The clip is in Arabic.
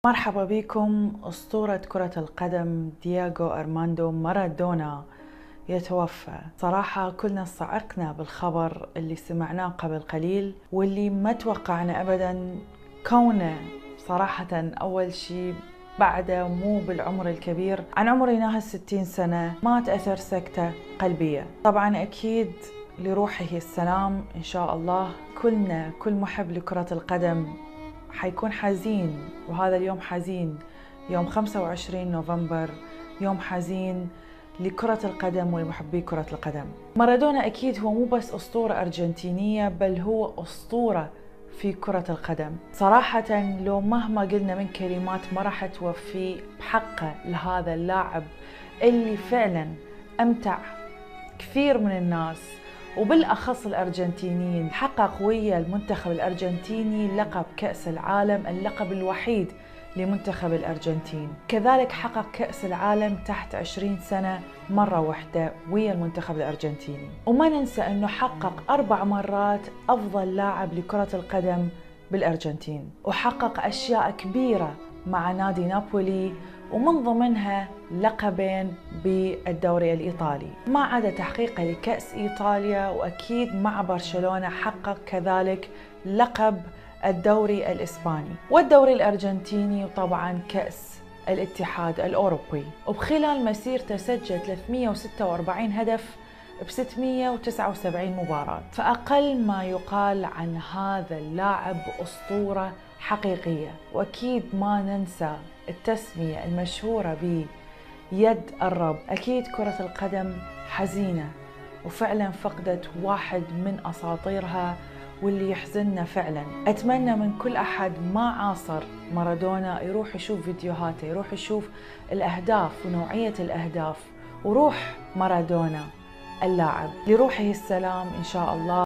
مرحبا بكم. أسطورة كرة القدم دييغو أرماندو مارادونا يتوفى. صراحة كلنا صعقنا بالخبر اللي سمعناه قبل قليل، واللي ما توقعنا أبدا كونه صراحة أول شيء بعده مو بالعمر الكبير، عن عمر يناهز 60 سنة، مات أثر سكتة قلبية. طبعا أكيد لروحه السلام إن شاء الله. كل محب لكرة القدم حيكون حزين، وهذا اليوم حزين، يوم 25 نوفمبر، يوم حزين لكرة القدم ولمحبي كرة القدم. مارادونا أكيد هو مو بس أسطورة أرجنتينية، بل هو أسطورة في كرة القدم. صراحة لو مهما قلنا من كلمات ما راح توفي بحقه لهذا اللاعب اللي فعلا أمتع كثير من الناس وبالأخص الأرجنتينيين. حقق ويا المنتخب الأرجنتيني لقب كأس العالم، اللقب الوحيد لمنتخب الأرجنتين. كذلك حقق كأس العالم تحت 20 سنة مرة واحدة ويا المنتخب الأرجنتيني. وما ننسى أنه حقق 4 مرات أفضل لاعب لكرة القدم بالأرجنتين، وحقق أشياء كبيرة مع نادي نابولي، ومن ضمنها لقبين بالدوري الإيطالي، ما عدا تحقيقه لكأس إيطاليا، وأكيد مع برشلونة حقق كذلك لقب الدوري الإسباني والدوري الأرجنتيني، وطبعا كأس الاتحاد الأوروبي. وبخلال مسيرته سجل 346 هدف ب 679 مباراة. فأقل ما يقال عن هذا اللاعب أسطورة حقيقية. وأكيد ما ننسى التسمية المشهورة بيد الرب. أكيد كرة القدم حزينة، وفعلا فقدت واحد من أساطيرها، واللي يحزننا فعلا. أتمنى من كل أحد ما عاصر مارادونا يروح يشوف فيديوهاته، يروح يشوف الأهداف ونوعية الأهداف، وروح مارادونا اللاعب لروحه السلام إن شاء الله.